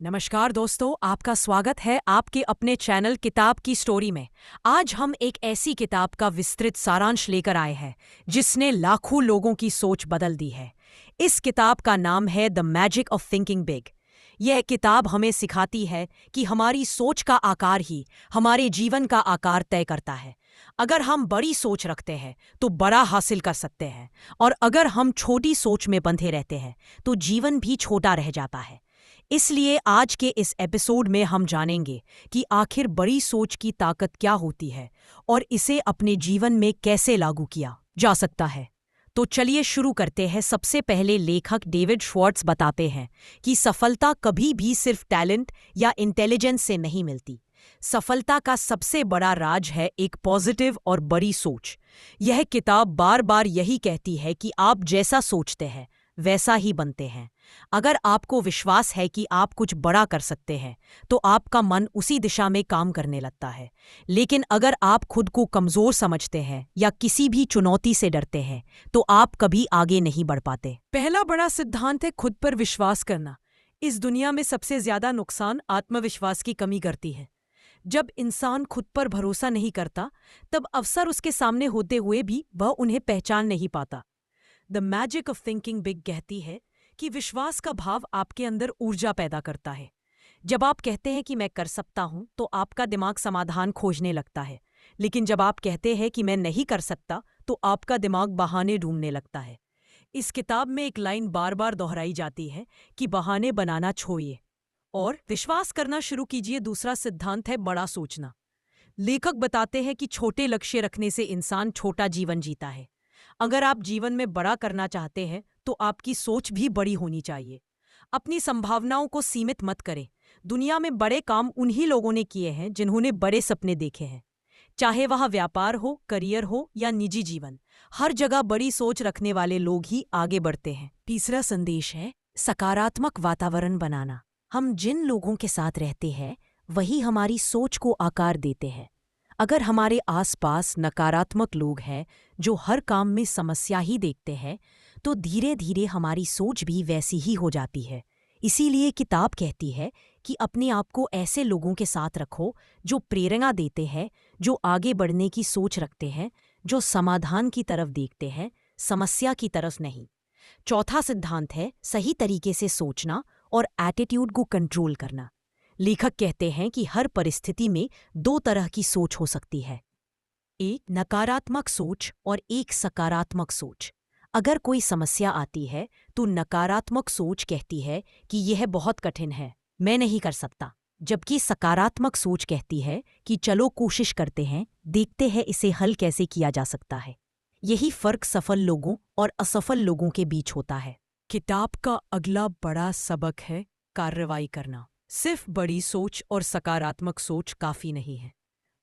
नमस्कार दोस्तों, आपका स्वागत है आपके अपने चैनल किताब की स्टोरी में। आज हम एक ऐसी किताब का विस्तृत सारांश लेकर आए हैं जिसने लाखों लोगों की सोच बदल दी है। इस किताब का नाम है the magic of thinking big. यह किताब हमें सिखाती है कि हमारी सोच का आकार ही हमारे जीवन का आकार तय करता है। अगर हम बड़ी सोच रखते हैं तो बड़ा हासिल कर सकते हैं, और अगर हम छोटी सोच में बंधे रहते हैं तो जीवन भी छोटा रह जाता है। इसलिए आज के इस एपिसोड में हम जानेंगे कि आखिर बड़ी सोच की ताकत क्या होती है और इसे अपने जीवन में कैसे लागू किया जा सकता है। तो चलिए शुरू करते हैं। सबसे पहले लेखक डेविड श्वार्ट्ज बताते हैं कि सफलता कभी भी सिर्फ टैलेंट या इंटेलिजेंस से नहीं मिलती। सफलता का सबसे बड़ा राज है एक पॉजिटिव और बड़ी सोच। यह किताब बार बार यही कहती है कि आप जैसा सोचते हैं वैसा ही बनते हैं। अगर आपको विश्वास है कि आप कुछ बड़ा कर सकते हैं तो आपका मन उसी दिशा में काम करने लगता है। लेकिन अगर आप खुद को कमजोर समझते हैं या किसी भी चुनौती से डरते हैं तो आप कभी आगे नहीं बढ़ पाते। पहला बड़ा सिद्धांत है खुद पर विश्वास करना। इस दुनिया में सबसे ज्यादा नुकसान आत्मविश्वास की कमी करती है। जब इंसान खुद पर भरोसा नहीं करता तब अवसर उसके सामने होते हुए भी वह उन्हें पहचान नहीं पाता। The magic of thinking big कहती है कि विश्वास का भाव आपके अंदर ऊर्जा पैदा करता है। जब आप कहते हैं कि मैं कर सकता हूं तो आपका दिमाग समाधान खोजने लगता है। लेकिन जब आप कहते हैं कि मैं नहीं कर सकता तो आपका दिमाग बहाने ढूंढने लगता है। इस किताब में एक लाइन बार बार दोहराई जाती है कि बहाने बनाना छोड़िए और विश्वास करना शुरू कीजिए। दूसरा सिद्धांत है बड़ा सोचना। लेखक बताते हैं कि छोटे लक्ष्य रखने से इंसान छोटा जीवन जीता है। अगर आप जीवन में बड़ा करना चाहते हैं तो आपकी सोच भी बड़ी होनी चाहिए। अपनी संभावनाओं को सीमित मत करें। दुनिया में बड़े काम उन्हीं लोगों ने किए हैं जिन्होंने बड़े सपने देखे हैं। चाहे वह व्यापार हो, करियर हो या निजी जीवन, हर जगह बड़ी सोच रखने वाले लोग ही आगे बढ़ते हैं। तीसरा संदेश है सकारात्मक वातावरण बनाना। हम जिन लोगों के साथ रहते हैं वही हमारी सोच को आकार देते हैं। अगर हमारे आसपास नकारात्मक लोग हैं जो हर काम में समस्या ही देखते हैं तो धीरे धीरे हमारी सोच भी वैसी ही हो जाती है। इसीलिए किताब कहती है कि अपने आप को ऐसे लोगों के साथ रखो जो प्रेरणा देते हैं, जो आगे बढ़ने की सोच रखते हैं, जो समाधान की तरफ देखते हैं, समस्या की तरफ नहीं। चौथा सिद्धांत है सही तरीके से सोचना और एटीट्यूड को कंट्रोल करना। लेखक कहते हैं कि हर परिस्थिति में दो तरह की सोच हो सकती है, एक नकारात्मक सोच और एक सकारात्मक सोच। अगर कोई समस्या आती है तो नकारात्मक सोच कहती है कि यह बहुत कठिन है, मैं नहीं कर सकता, जबकि सकारात्मक सोच कहती है कि चलो कोशिश करते हैं, देखते हैं इसे हल कैसे किया जा सकता है। यही फर्क सफल लोगों और असफल लोगों के बीच होता है। किताब का अगला बड़ा सबक है कार्रवाई करना। सिर्फ बड़ी सोच और सकारात्मक सोच काफी नहीं है।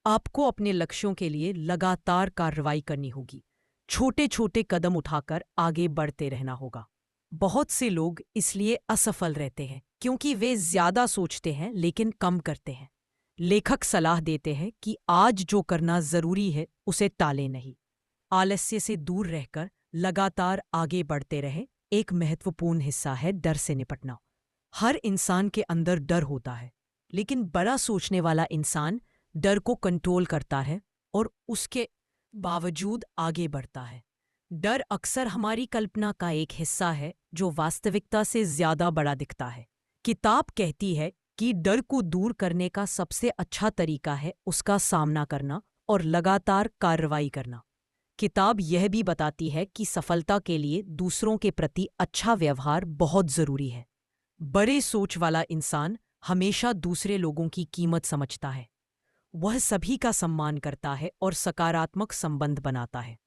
आपको अपने लक्ष्यों के लिए लगातार कार्रवाई करनी होगी। छोटे छोटे कदम उठाकर आगे बढ़ते रहना होगा। बहुत से लोग इसलिए असफल रहते हैं क्योंकि वे ज्यादा सोचते हैं लेकिन कम करते हैं। लेखक सलाह देते हैं कि आज जो करना जरूरी है उसे टालें नहीं। आलस्य से दूर रहकर लगातार आगे बढ़ते रहें। एक महत्वपूर्ण हिस्सा है डर से निपटना। हर इंसान के अंदर डर होता है, लेकिन बड़ा सोचने वाला इंसान डर को कंट्रोल करता है और उसके बावजूद आगे बढ़ता है। डर अक्सर हमारी कल्पना का एक हिस्सा है जो वास्तविकता से ज्यादा बड़ा दिखता है। किताब कहती है कि डर को दूर करने का सबसे अच्छा तरीका है उसका सामना करना और लगातार कार्रवाई करना। किताब यह भी बताती है कि सफलता के लिए दूसरों के प्रति अच्छा व्यवहार बहुत जरूरी है। बड़े सोच वाला इंसान हमेशा दूसरे लोगों की कीमत समझता है। वह सभी का सम्मान करता है और सकारात्मक संबंध बनाता है।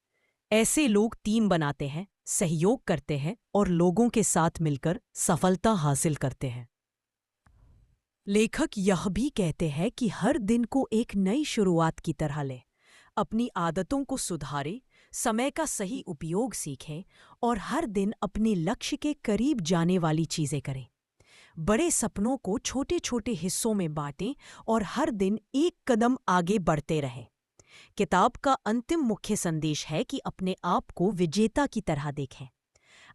ऐसे लोग टीम बनाते हैं, सहयोग करते हैं और लोगों के साथ मिलकर सफलता हासिल करते हैं। लेखक यह भी कहते हैं कि हर दिन को एक नई शुरुआत की तरह लें। अपनी आदतों को सुधारें, समय का सही उपयोग सीखें और हर दिन अपने लक्ष्य के करीब जाने वाली चीजें करें। बड़े सपनों को छोटे छोटे हिस्सों में बांटें और हर दिन एक कदम आगे बढ़ते रहें। किताब का अंतिम मुख्य संदेश है कि अपने आप को विजेता की तरह देखें।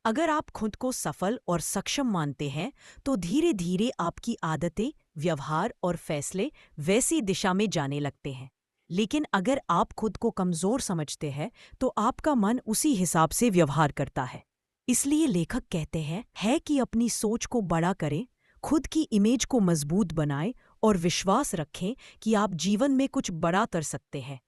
अगर आप खुद को सफल और सक्षम मानते हैं तो धीरे धीरे आपकी आदतें, व्यवहार और फैसले वैसी दिशा में जाने लगते हैं। लेकिन अगर आप खुद को कमजोर समझते हैं तो आपका मन उसी हिसाब से व्यवहार करता है। इसलिए लेखक कहते हैं कि अपनी सोच को बड़ा करें, खुद की इमेज को मजबूत बनाएं और विश्वास रखें कि आप जीवन में कुछ बड़ा कर सकते हैं।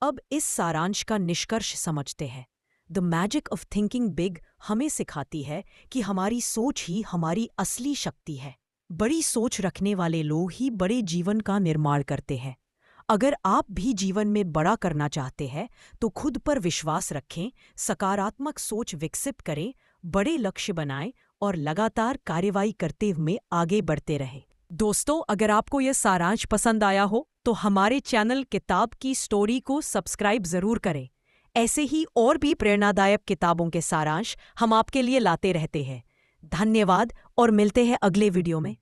अब इस सारांश का निष्कर्ष समझते हैं। The magic of thinking big हमें सिखाती है कि हमारी सोच ही हमारी असली शक्ति है। बड़ी सोच रखने वाले लोग ही बड़े जीवन का निर्माण करते हैं। अगर आप भी जीवन में बड़ा करना चाहते हैं तो खुद पर विश्वास रखें, सकारात्मक सोच विकसित करें, बड़े लक्ष्य बनाएं और लगातार कार्यवाही करते हुए आगे बढ़ते रहें। दोस्तों, अगर आपको यह सारांश पसंद आया हो तो हमारे चैनल किताब की स्टोरी को सब्सक्राइब जरूर करें। ऐसे ही और भी प्रेरणादायक किताबों के सारांश हम आपके लिए लाते रहते हैं। धन्यवाद और मिलते हैं अगले वीडियो में।